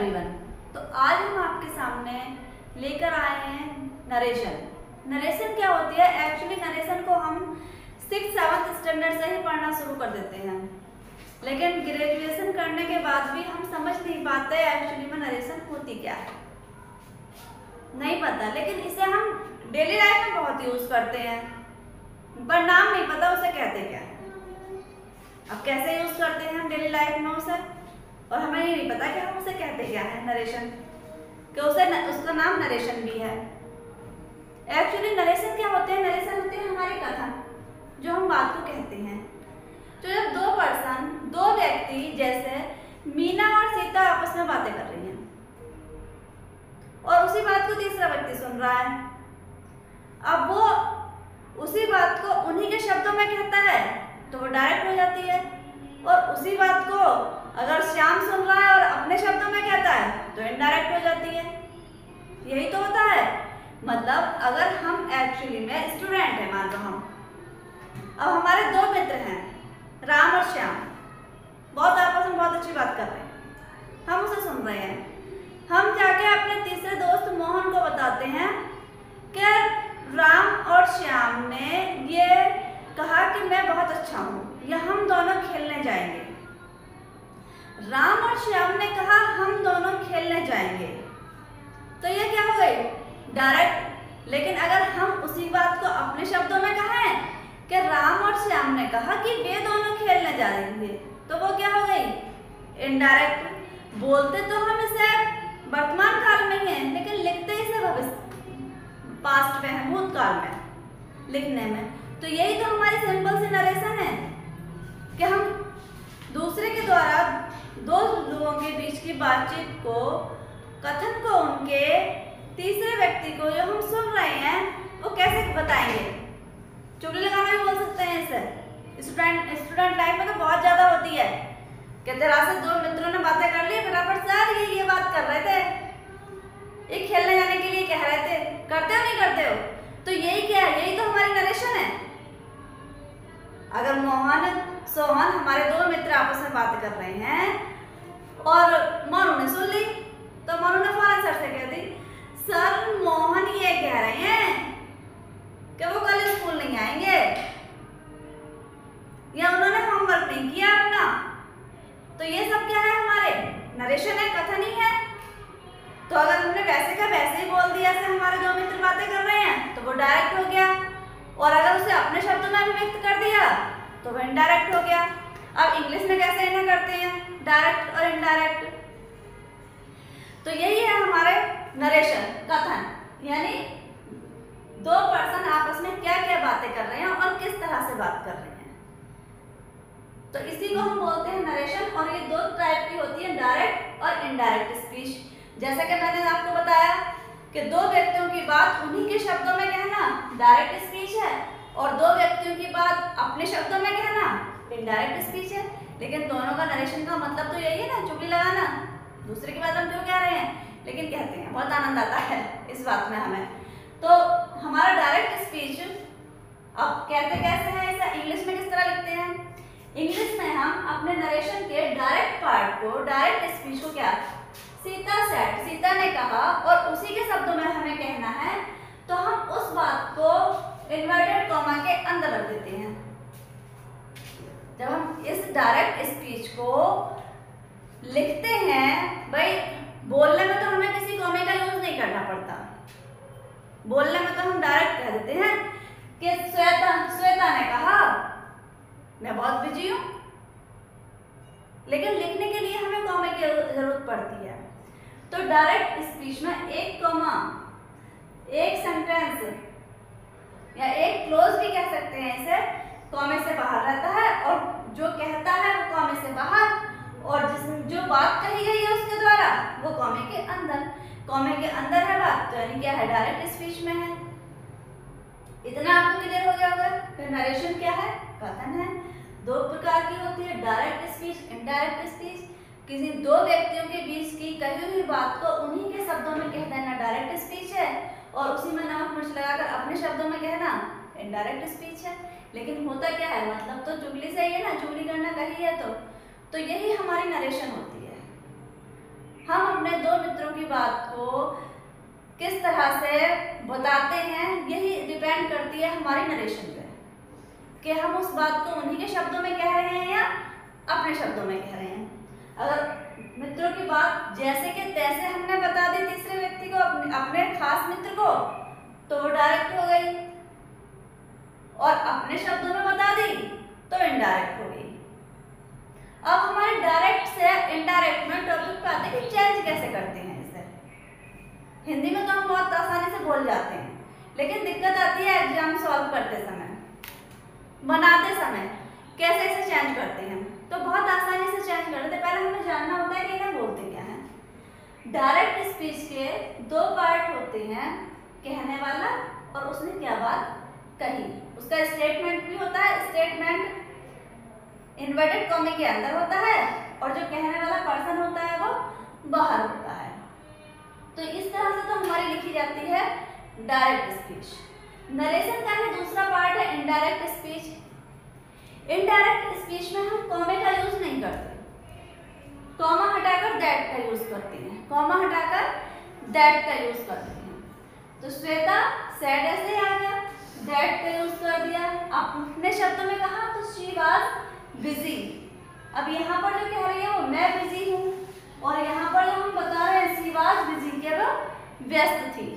Everyone. तो आज हम आपके सामने लेकर आए हैं नरेशन। नरेशन क्या होती है? एक्चुअली नरेशन को हम 6th-7th स्टैंडर्ड से ही पढ़ना शुरू कर देते हैं, लेकिन ग्रेजुएशन करने के बाद भी हम समझ नहीं पाते एक्चुअली में नरेशन होती क्या है, नहीं पता। लेकिन इसे हम डेली लाइफ में बहुत यूज करते हैं, पर नाम नहीं पता उसे कहते क्या है। अब कैसे यूज करते हैं हम डेली लाइफ में उसे, और हमें ये नहीं पता कि हम उसे कहते क्या है नरेशन, कि उसका नाम नरेशन भी है। एक्चुअली नरेशन क्या होते हैं? नरेशन होते हैं हमारे कथन, जो हम बात को कहते हैं। तो जब दो व्यक्ति जैसे मीना और सीता आपस में बातें कर रही हैं और उसी बात को तीसरा व्यक्ति सुन रहा है, अब वो उसी बात को उन्हीं के शब्दों में कहता है तो वो डायरेक्ट हो जाती है, और उसी बात को अगर श्याम सुन रहा है और अपने शब्दों में कहता है तो इनडायरेक्ट हो जाती है। यही तो होता है। मतलब अगर हम एक्चुअली में स्टूडेंट हैं, मान लो अब हमारे दो मित्र हैं राम और श्याम, बहुत आपस में बहुत अच्छी बात कर रहे हैं, हम उसे सुन रहे हैं। हम जाके अपने तीसरे दोस्त मोहन को बताते हैं कि राम और श्याम ने ये कहा कि मैं बहुत अच्छा हूँ, या हम दोनों खेलने जाएंगे। राम और श्याम ने कहा हम दोनों खेलने जाएंगे, तो ये क्या हो गई? डायरेक्ट। लेकिन अगर हम उसी बात को अपने शब्दों में कहें कि राम और श्याम ने कहा कि वे दोनों खेलने जाएंगे, तो वो क्या हो गई? इनडायरेक्ट। बोलते तो हम इसे वर्तमान काल में हैं, लेकिन लिखते इसे भविष्य पास्ट में है, भूतकाल में लिखने में। तो यही तो हमारी सिंपल सी नरेशन है कि हम दूसरे के द्वारा दो लोगों के बीच की बातचीत को, कथन को, उनके तीसरे व्यक्ति को जो हम सुन रहे हैं वो कैसे बताएंगे। चुगली लगाना भी बोल सकते हैं इसे। स्टूडेंट लाइफ में तो बहुत ज्यादा होती है कि तेरा से दो मित्रों ने बातें कर ली, फटाफट सर ये बात कर रहे थे, ये खेलने जाने के लिए कह रहे थे, करते हो नहीं करते हो? तो यही क्या है? यही तो हमारी नरेशन है। अगर मोहन सोहन हमारे दो मित्र आपस में बात कर रहे हैं और मोनू ने सुन ली, तो मोनू ने फौरन सर से कह दी, सर मोहन ये कह रहे हैं कि वो कल स्कूल नहीं आएंगे, या उन्होंने होमवर्क नहीं किया अपना। तो ये सब क्या है? हमारे नरेशन है, कथन ही है। तो अगर हमने वैसे का वैसे ही बोल दिया से हमारे दो मित्र बातें कर रहे हैं तो वो डायरेक्ट हो गया, और अगर उसे अपने शब्दों में अभिव्यक्त कर दिया तो वो इनडायरेक्ट हो गया। अब इंग्लिश में कैसे इन्हें करते हैं? डायरेक्ट और इनडायरेक्ट। तो यही है हमारे नरेशन, कथन, यानी दो पर्सन आपस में क्या क्या बातें कर रहे हैं और किस तरह से बात कर रहे हैं। तो इसी को हम बोलते हैं नरेशन, और ये दो टाइप की होती है, डायरेक्ट और इनडायरेक्ट स्पीच। जैसा कि मैंने आपको बताया कि दो व्यक्तियों की बात उन्हीं के शब्दों में कहना डायरेक्ट स्पीच है, और दो व्यक्तियों की बात अपने शब्दों में कहना इनडायरेक्ट स्पीच है। लेकिन दोनों का नरेशन का मतलब तो यही है ना, चुगली लगाना, दूसरे की बात हम क्यों कह रहे हैं, लेकिन कहते हैं, बहुत आनंद आता है इस बात में हमें। तो हमारा डायरेक्ट स्पीच अब कहते कैसे है, इसे इंग्लिश में किस तरह लिखते हैं? इंग्लिश में हम अपने नरेशन के डायरेक्ट पार्ट को, डायरेक्ट स्पीच को क्या, सीता सेड, सीता ने कहा, और उसी के शब्दों में हमें कहना है, तो हम उस बात को इन्वर्टेड कॉमा के अंदर रख देते हैं। जब हम इस डायरेक्ट स्पीच को लिखते हैं, भाई बोलने में तो हमें किसी कॉमे का यूज नहीं करना पड़ता, बोलने में तो हम डायरेक्ट कह देते हैं कि श्वेता ने कहा मैं बहुत बिजी हूं, लेकिन लिखने के लिए हमें कॉमे की जरूरत पड़ती है। तो डायरेक्ट स्पीच में एक कॉमा, एक सेंटेंस या एक क्लोज भी कह सकते हैं इसे, कॉमे से बाहर रहता है, और जो कहता है वो कॉमे से बाहर, और जो बात कही गई है उसके द्वारा वो कॉमे के अंदर। कॉमे के अंदर है बात, तो यानी क्या है? डायरेक्ट स्पीच में है। इतना आपको क्लियर हो गया होगा। फिर नरेशन क्या है? कथन है। दो प्रकार की होती है, डायरेक्ट स्पीच, इनडायरेक्ट स्पीच। किसी दो व्यक्तियों के बीच की कही हुई बात को उन्हीं के शब्दों में कह देना डायरेक्ट स्पीच है, और उसी में नमक मिर्च लगाकर अपने शब्दों में कहना इनडायरेक्ट स्पीच है। लेकिन होता क्या है? मतलब तो चुगली से ही है ना, चुगली करना कही है तो यही हमारी नरेशन होती है। हम अपने दो मित्रों की बात को किस तरह से बताते हैं, यही डिपेंड करती है हमारी नरेशन पे कि हम उस बात को उन्हीं के शब्दों में कह रहे हैं या अपने शब्दों में कह रहे हैं। अगर मित्रों की बात जैसे कि तैसे हमने बता दी तीसरे व्यक्ति को, अपने खास मित्र को, तो वो डायरेक्ट हो गई, और अपने शब्दों में बता दी तो इनडायरेक्ट हो गई। अब हमारे डायरेक्ट से इनडायरेक्ट में टॉपिक पे आते हैं कि चेंज कैसे करते हैं इसे। हिंदी में तो हम बहुत आसानी से बोल जाते हैं, लेकिन दिक्कत आती है एग्जाम सॉल्व करते समय, बनाते समय कैसे इसे चेंज करते हैं। तो बहुत आसानी से चेंज करते, पहले हमें जानना होता है कि इन्हें बोलते क्या है। डायरेक्ट स्पीच के दो पार्ट होते हैं, कहने वाला और उसने क्या बात कही। उसका स्टेटमेंट भी होता है, स्टेटमेंट इन्वर्टेड कॉमा के अंदर होता है और जो कहने वाला पर्सन होता है वो बाहर होता है। तो इस तरह से तो हमारी लिखी जाती है डायरेक्ट स्पीच। नरेशन का ही दूसरा पार्ट है इनडायरेक्ट स्पीच। इनडायरेक्ट स्पीच में हम कॉमे का यूज नहीं करते, कॉमा हटाकर दैट का यूज करते हैं, कॉमा हटाकर दैट का यूज करते हैं। तो श्वेता सैड ऐसे आ गया, दैट का यूज कर दिया। अपने शब्दों में कहा तो शी वाज बिजी। अब यहाँ पर जो कह रही है वो मैं बिजी हूँ, और यहाँ पर जो हम बता रहे हैं शी वाज बिजी के वो व्यस्त थी।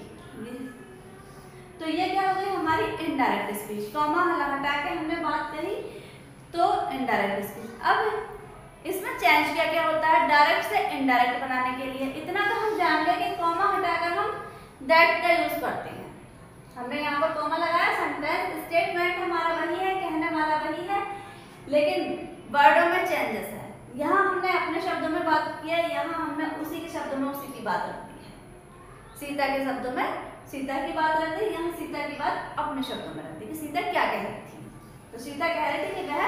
तो ये क्या हो गई हमारी इनडायरेक्ट स्पीच। कॉमा हटा के हमने बात करी तो इनडायरेक्ट स्पीच। अब इसमें चेंज क्या क्या होता है डायरेक्ट से इनडायरेक्ट बनाने के लिए। इतना तो हम जान गए कि कॉमा हटाकर हम दैट का यूज करते हैं। हमने यहाँ पर कॉमा लगाया, सेंटेंस स्टेटमेंट हमारा वही है, कहने वाला वही है, लेकिन वर्डों में चेंजेस है। यहाँ हमने अपने शब्दों में बात की है, यहाँ हमने उसी के शब्दों में उसी की बात रख दी है। सीता के शब्दों में सीता की बात रख दी, यहाँ सीता की बात अपने शब्दों में रख दी कि सीता क्या कह रही थी। तो सीता कह रही थी कि वह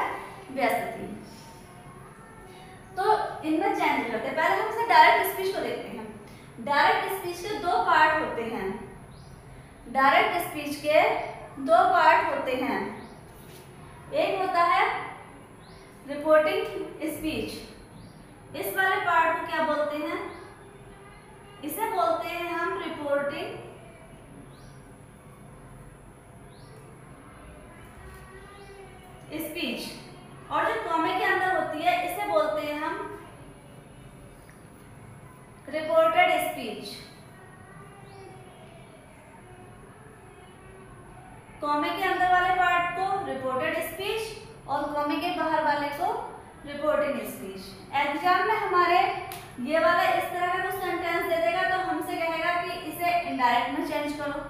व्यस्त थी। तो इनमें चेंज होते हैं। पहले हम इसे डायरेक्ट स्पीच को देखते हैं। डायरेक्ट स्पीच के दो पार्ट होते हैं। डायरेक्ट स्पीच के दो पार्ट होते हैं। एक होता है रिपोर्टिंग स्पीच। इस वाले पार्ट को क्या बोलते हैं? इसे बोलते हैं हम रिपोर्टिंग स्पीच। और जो कॉमे के अंदर होती है इसे बोलते हैं हम रिपोर्टेड स्पीच। कॉमे के अंदर वाले पार्ट को रिपोर्टेड स्पीच और कॉमे के बाहर वाले को रिपोर्टिंग स्पीच। एग्जाम में हमारे ये वाला इस तरह का कुछ सेंटेंस दे देगा तो हमसे कहेगा कि इसे इनडायरेक्ट में चेंज करो,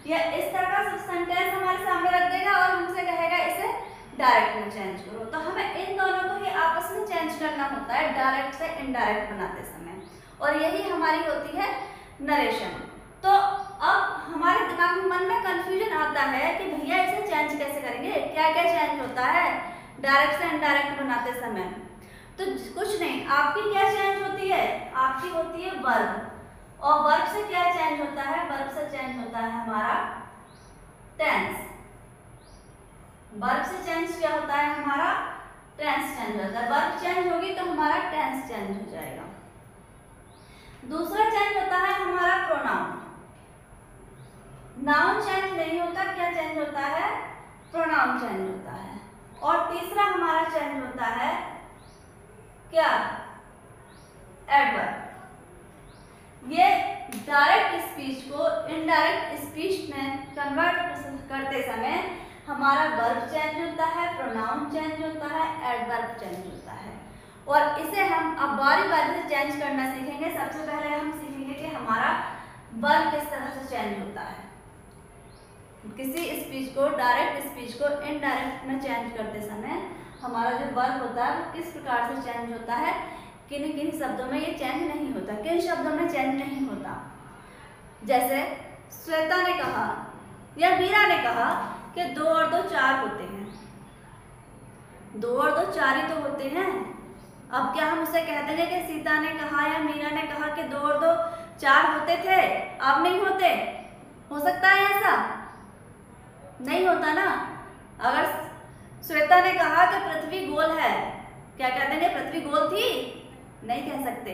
या इस तरह का सेंटेंस हमारे सामने रख देगा और हमसे कहेगा इसे डायरेक्ट में चेंज करो। तो हमें इन दोनों को ही आपस में चेंज करना होता है डायरेक्ट से इनडायरेक्ट बनाते समय, और यही हमारी होती है नरेशन। तो अब हमारे दिमाग में मन में कंफ्यूजन आता है कि भैया इसे चेंज कैसे करेंगे, क्या क्या चेंज होता है डायरेक्ट से इनडायरेक्ट बनाते समय। तो कुछ नहीं, आपकी क्या चेंज होती है, आपकी होती है वर्ब, और वर्ब से क्या चेंज होता है, वर्ब से चेंज होता है हमारा टेंस। वर्ब से चेंज क्या होता है हमारा टेंस चेंज होता है। वर्ब चेंज होगी तो हमारा टेंस चेंज हो जाएगा। दूसरा चेंज होता है हमारा प्रोनाउन। नाउन चेंज नहीं होता, क्या चेंज होता है, प्रोनाउन चेंज होता है। और तीसरा हमारा चेंज होता है क्या, एडवर्ब। ये डायरेक्ट स्पीच को इनडायरेक्ट स्पीच में कन्वर्ट करते समय हमारा वर्ब चेंज होता है, प्रोनाउन चेंज होता है, एडवर्ब चेंज होता है। और इसे हम अब बारी बारी से चेंज करना सीखेंगे। सबसे पहले हम सीखेंगे कि हमारा वर्ब किस तरह से चेंज होता है। किसी स्पीच को, डायरेक्ट स्पीच को इनडायरेक्ट में चेंज करते समय हमारा जो वर्ब होता है वो किस प्रकार से चेंज होता है। किन किन शब्दों में ये चेंज नहीं होता, किन शब्दों में चेंज नहीं होता। जैसे श्वेता ने कहा या मीरा ने कहा कि 2 और 2 4 होते हैं। 2 और 2 4 ही तो होते हैं। अब क्या हम उसे कह देंगे कि सीता ने कहा या मीरा ने कहा कि 2 और 2 4 होते थे, अब नहीं होते? हो सकता है ऐसा? नहीं होता ना। अगर श्वेता ने कहा कि पृथ्वी गोल है, क्या कह देंगे पृथ्वी गोल थी? नहीं कह सकते।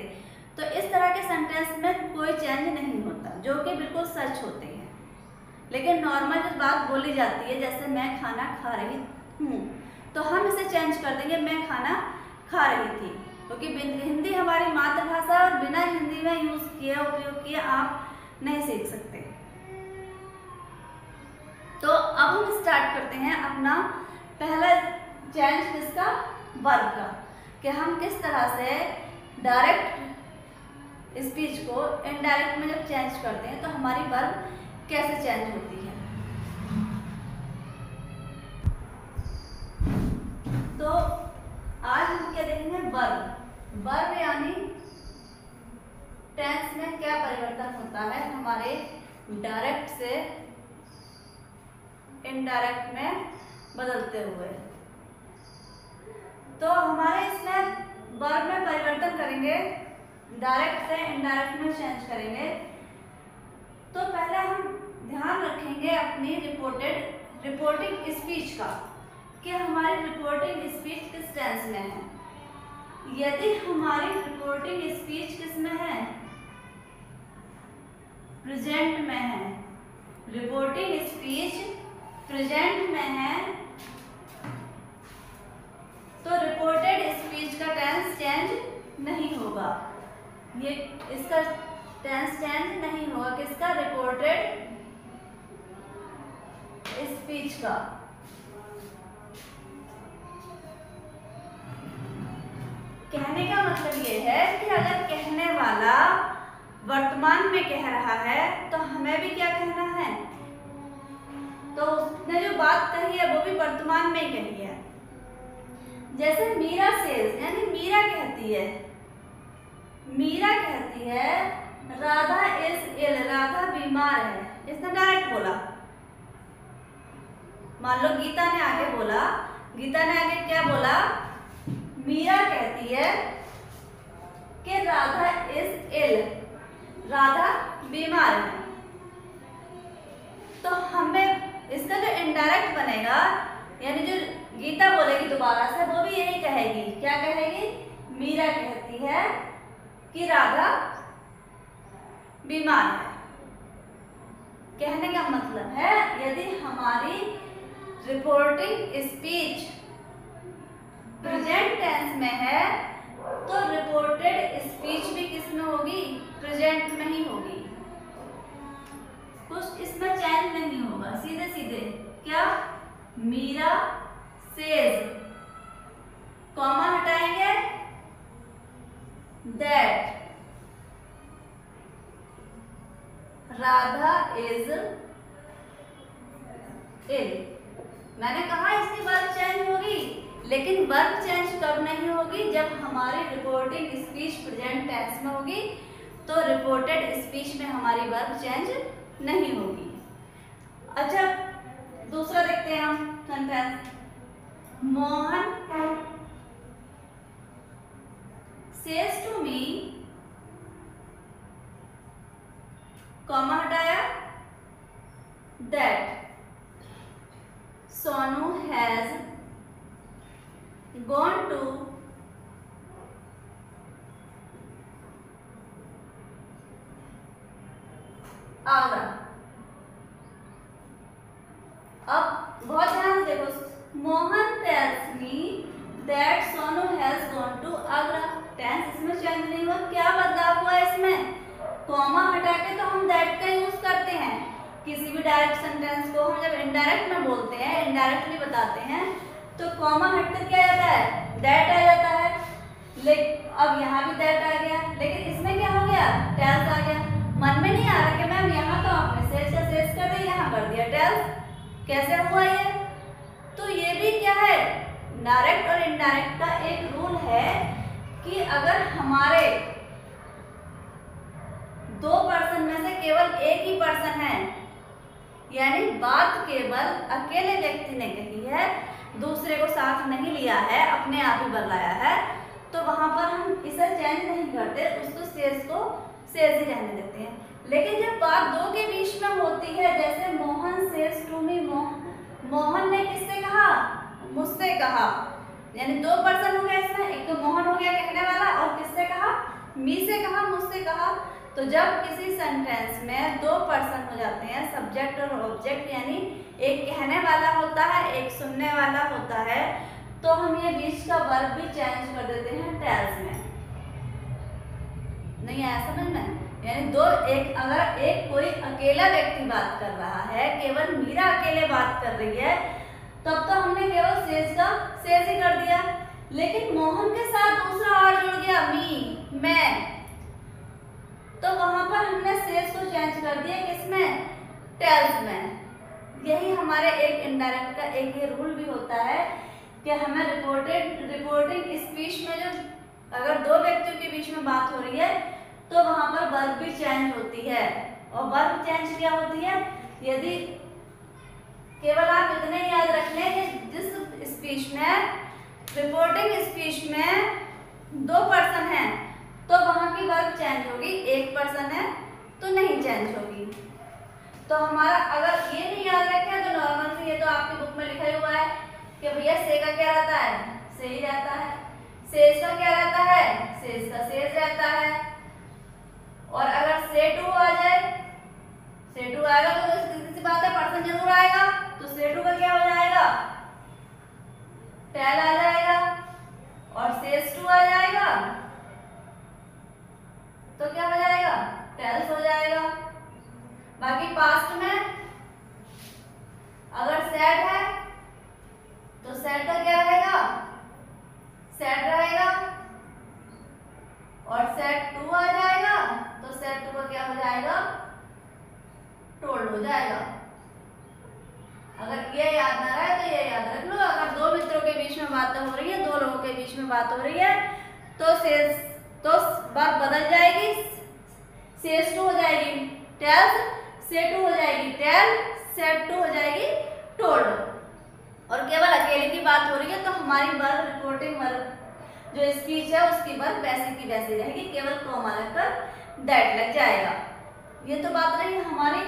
तो इस तरह के सेंटेंस में कोई चेंज नहीं होता, जो कि बिल्कुल सच होते हैं। लेकिन नॉर्मल जो बात बोली जाती है, जैसे मैं खाना खा रही हूँ, तो हम इसे चेंज कर देंगे मैं खाना खा रही थी, क्योंकि हिंदी हमारी मातृभाषा और बिना हिंदी में यूज किए उपयोग किए आप नहीं सीख सकते। तो अब हम स्टार्ट करते हैं अपना पहला चेंज किसका, वर्ब का, कि हम किस तरह से डायरेक्ट स्पीच को इनडायरेक्ट में जब चेंज करते हैं तो हमारी वर्ब कैसे चेंज होती है। तो आज हम क्या देखेंगे, वर्ब। वर्ब यानी टेंस में क्या परिवर्तन होता है हमारे डायरेक्ट से इनडायरेक्ट में बदलते हुए। तो हमारे इसमें वर्ब में परिवर्तन करेंगे, डायरेक्ट से इनडायरेक्ट में चेंज करेंगे। तो पहले हम ध्यान रखेंगे अपनी रिपोर्टिंग स्पीच का, कि हमारी रिपोर्टिंग स्पीच किस टेंस में है। यदि हमारी रिपोर्टिंग स्पीच किस में है, प्रेजेंट में है, रिपोर्टिंग स्पीच प्रेजेंट में है, तो रिपोर्टेड स्पीच का टेंस चेंज नहीं होगा। ये इसका टेंस चेंज नहीं होगा, किसका, रिपोर्टेड स्पीच का। कहने का मतलब ये है कि अगर कहने वाला वर्तमान में कह रहा है तो हमें भी क्या कहना है, तो उसने जो बात कही है वो भी वर्तमान में कही है। जैसे मीरा सेज, यानी मीरा कहती है, मीरा कहती है राधा इज इल, राधा बीमार है, इसने डायरेक्ट बोला। मान लो गीता ने आगे बोला, गीता ने आगे क्या बोला, मीरा कहती है कि राधा इज इल, राधा बीमार है। तो हमें इसका जो इनडायरेक्ट बनेगा, यानी जो गीता बोलेगी दोबारा से, वो भी यही कहेगी, क्या कहेगी, मीरा कहती है कि राधा बीमार है। कहने का मतलब है यदि हमारी रिपोर्टिंग स्पीच प्रेजेंट टेंस में है तो रिपोर्टेड स्पीच भी किस में होगी, प्रेजेंट में ही होगी। कुछ इसमें चेंज नहीं होगा, सीधे सीधे क्या, मीरा सेज, कॉमा हटाएंगे, दैट राधा इज इल। मैंने कहा इसकी वर्ब चेंज होगी, लेकिन वर्ब चेंज कब नहीं होगी, जब हमारी रिपोर्टिंग स्पीच प्रेजेंट टेंस में होगी, तो रिपोर्टेड स्पीच में हमारी वर्ब चेंज नहीं होगी। अच्छा, दूसरा देखते हैं हम sentence. Mohan says to me, comma हटाया, that Sonu has gone to Agra. अब बहुत ध्यान से देखो, Mohan tells me that Sonu has gone to Agra, tense इसमें चेंज नहीं हुआ। क्या बदलाव हुआ इसमें, कॉमा हटा के तो हम दैट का यूज करते हैं किसी भी डायरेक्ट सेंटेंस को। हम जब इनडायरेक्ट में बोलते हैं, इनडायरेक्टली बताते हैं, तो कॉमा हटकर क्या आता है, दैट आ जाता है। लेकिन अब यहाँ भी दैट आ गया, लेकिन इसमें क्या हो गया, टेल्स आ गया। मन में नहीं आ रहा कि मैम यहाँ तो आपने सेज का सेज कर दिया, यहाँ कर दिया टेल्स, कैसे हुआ ये। तो ये भी क्या है, डायरेक्ट और इनडायरेक्ट का एक रूल है कि अगर हमारे दो पर्सन में से केवल एक ही पर्सन है, यानी बात केवल अकेले व्यक्ति ने कही है, दूसरे को साथ नहीं लिया है, अपने आप ही बदलाया है, तो वहां पर हम इसे चेंज नहीं करते, उसको सेज ही रहने देते हैं। लेकिन जब बात दो के बीच में होती है, जैसे Mohan says to me, Mohan ने किससे कहा, मुझसे कहा, यानी दो पर्सन हो गया इसमें, एक तो मोहन हो गया कहने वाला और किससे कहा, मी से कहा, मुझसे कहा। तो जब किसी सेंटेंस में दो पर्सन हो जाते हैं, सब्जेक्ट और ऑब्जेक्ट, यानी एक कहने वाला होता है, एक सुनने वाला होता है, तो हम ये बीच का वर्ब भी चेंज कर देते हैं टेल्स में। नहीं आया समझ में? यानी अगर एक कोई अकेला व्यक्ति बात कर रहा है, केवल मीरा अकेले बात कर रही है, तब तो हमने केवल सेज का सेज ही कर दिया। लेकिन मोहन के साथ दूसरा और जुड़ गया, मी, मैं, तो वहां पर हमने सेज को चेंज कर दिया किसमें? टेल्स में। यही हमारे एक इनडायरेक्ट का एक ये रूल भी होता है कि हमें रिपोर्टिंग स्पीच में जो अगर दो व्यक्तियों के बीच में बात हो रही है तो वहां पर वर्ब भी चेंज होती है। और वर्ब चेंज क्या होती है? यदि केवल आप इतने याद रख लें कि जिस स्पीच में, रिपोर्टिंग स्पीच में दो पर्सन हैं तो वहां की वर्ब चेंज होगी, एक पर्सन है तो नहीं चेंज होगी। तो हमारा अगर ये नहीं याद रखें तो नॉर्मल से, ये तो आपकी बुक में लिखा ही हुआ है कि भैया से का क्या रहता है? से ही रहता है। सेज का क्या रहता है? सेज का सेज रहता है। और अगर से टू आ जाए, से टू आएगा तो सीधी सी बात है पर्सन जरूर आएगा, तो से टू का क्या हो जाएगा? टेल आ जाएगा। और सेज टू आ जाएगा तो क्या हो जाएगा? टेल्स हो जाएगा। बाकी पास्ट में अगर सेड है तो सेड का क्या रहेगा? सेड रहेगा। और सेड टू आ जाएगा तो सेड टू का क्या हो जाएगा? टोल्ड हो जाएगा। अगर ये याद ना रहे तो ये याद रख लो, अगर दो मित्रों के बीच में बातें हो रही है, दो लोगों के बीच में बात हो रही है, तो सेज तो बात बदल जाएगी, सेज टू हो जाएगी टेल्स, से टू हो जाएगी टेल, सेड टू हो जाएगी टोल्ड। और केवल अकेले की बात हो रही है तो हमारी वर्ब, रिपोर्टिंग वर्ब जो स्पीच है उसकी वर्ब वैसी की वैसी रहेगी, केवल कॉमा लगकर दैट लग जाएगा। ये तो बात रही हमारी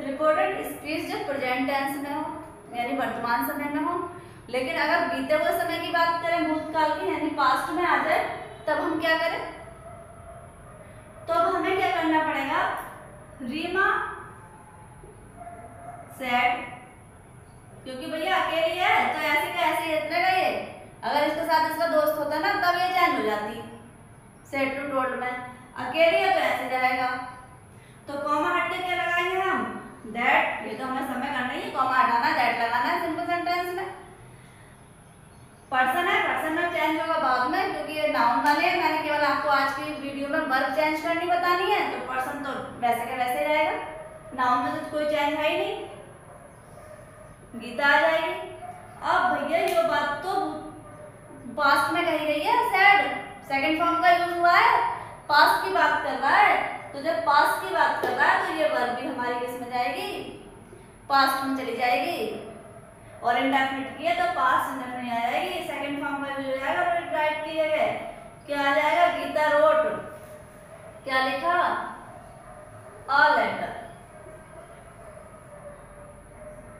रिपोर्टेड स्पीच जब प्रेजेंट टेंस में हो, यानी वर्तमान समय में हो। लेकिन अगर बीते हुए समय की बात करें, भूतकाल की, यानी पास्ट में आ जाए, तब हम क्या करें? तो अब हमें क्या करना पड़ेगा? रीमा सेड, क्योंकि भैया अकेली है तो ऐसे का ऐसे रहेगा ये। अगर इसके साथ इसका दोस्त होता ना तब ये चेंज हो जाती, सेड टू टोल्ड में। अकेली है तो ऐसे रहेगा। तो कॉमा हट के क्या लगाएंगे हम? दैट। ये तो हमें समय करना ही है, कॉमा हटाना, दैट लगाना है सिंपल सेंटेंस में। पर्सन है, पर्सन में चेंज होगा बाद में, क्योंकि ये नाउन वाले हैं। मैंने केवल आपको आज की वीडियो में वर्ब चेंज करनी बतानी है, तो पर्सन तो वैसे का वैसे ही रहेगा। नाउन में तो कोई चेंज है ही नहीं, गीता आ जाएगी। अब भैया ये बात तो पास्ट में कही गई है, सेड सेकंड फॉर्म का यूज हुआ है, पास्ट की बात कर रहा है। तो जब पास्ट की बात कर रहा है तो ये वर्ब भी हमारी किस में जाएगी? पास्ट में चली जाएगी। और इंडेफिनिट की है तो पास्ट इंडेफिनिट में आ जाएगी, सेकंड फॉर्म का यूज हो जाएगा। राइट की जगह क्या आ जाएगा? गीता रोट, क्या लिखा? A letter.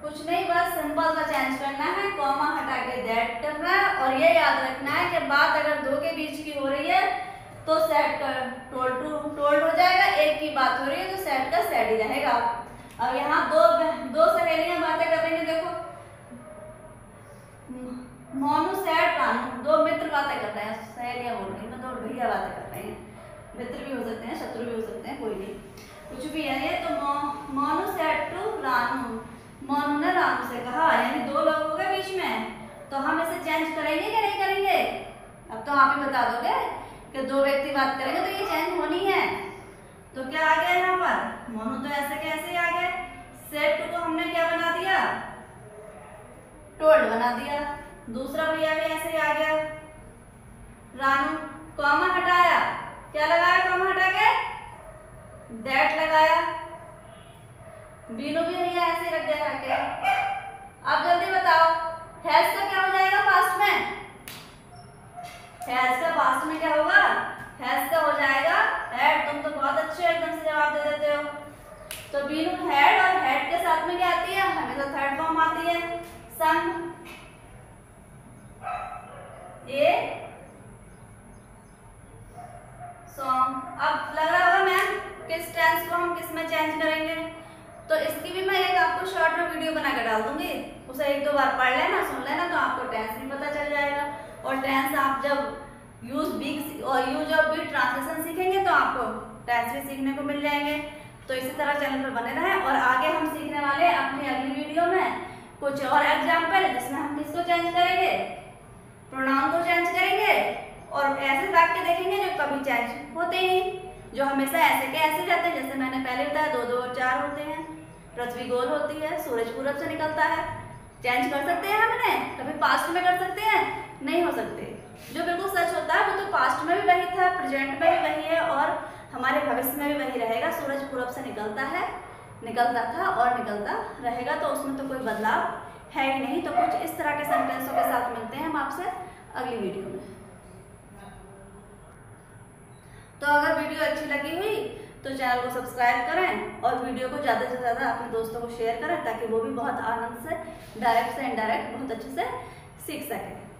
कुछ नहीं, बस सिंपल सा चेंज करना है, कॉमा हटा के दैट करना है। और ये याद रखना है कि बात अगर दो के बीच की हो रही है तो सेड का टोल्ड हो जाएगा, एक की बात हो रही है तो सेड का सेड ही रहेगा। अब यहाँ दो सहेलियां बातें कर रही हैं, देखो मोनू सेड रानू, दो मित्र बातें कर रहे हैं, सहेलियां बोल रही हैं, दो भैया बातें कर रहे हैं। मित्र भी हो सकते हैं, शत्रु भी हो सकते हैं, कोई नहीं, कुछ भी है ये। तो मोनू सेड टू रानू, मोनू ने रानू से कहा, यानी दो लोगों के बीच में। तो हम इसे चेंज करेंगे कि नहीं करेंगे? अब तो आप ही बता दोगे कि दो व्यक्ति बात करेंगे तो ये चेंज होनी है। तो क्या आ गया यहाँ पर? मोनू तो ऐसे कैसे आ गए, सेड टू को हमने क्या बना दिया? टोल्ड बना दिया। दूसरा भैया भी ऐसे ही आ गया, रानू, कॉमा हटाया, क्या लगाया कॉमा हटा के? दैट लगाया। बीनू भी भैया ऐसे ही रख दिया करके। अब जल्दी बताओ, हैज का क्या हो जाएगा पास्ट में? हैज का पास्ट में क्या होगा? हैज का हो जाएगा हैड। तुम तो बहुत अच्छे एकदम से जवाब दे देते हो। तो बीनू हैड, और हैड के साथ में क्या आती है? हमेशा थर्ड फॉर्म आती है, सन, ए सॉन्ग। चेंज करेंगे। तो इसकी भी मैं एक आपको शॉर्ट में वीडियो बना के डाल दूंगी, उसे 1-2 बार पढ़ लेना, सुन लेना, तो आपको टेंस भी पता चल जाएगा। और टेंस आप जब यूज ऑफ बी ट्रांसलेशन सीखेंगे तो आपको टेंस भी सीखने को मिल जाएंगे। तो इसी तरह चैनल पर बने रहें। और आगे हम सीखने वाले हैं अपनी अगली वीडियो में कुछ और एग्जाम्पल, जिसमें हम किसको चेंज करेंगे, प्रोनाउन को चेंज करेंगे। और ऐसे वाक्य देखेंगे जो कभी चेंज होते ही नहीं, जो हमेशा ऐसे के ऐसे जाते हैं। जैसे मैंने पहले बताया 2 2 और 4 होते हैं, पृथ्वी गोल होती है, सूरज पूरब से निकलता है। चेंज कर सकते हैं हमने, कभी पास्ट में कर सकते हैं, नहीं हो सकते। जो बिल्कुल सच होता है वो तो पास्ट में भी वही था, प्रेजेंट में भी वही है और हमारे भविष्य में भी वही रहेगा। सूरज पूरब से निकलता है, निकलता था और निकलता रहेगा, तो उसमें तो कोई बदलाव है ही नहीं। तो कुछ इस तरह के सेंटेंसों के साथ मिलते हैं हम आपसे अगली वीडियो में। तो अगर वीडियो अच्छी लगी हुई तो चैनल को सब्सक्राइब करें और वीडियो को ज़्यादा से ज़्यादा अपने दोस्तों को शेयर करें, ताकि वो भी बहुत आनंद से, डायरेक्ट से इनडायरेक्ट बहुत अच्छे से सीख सकें।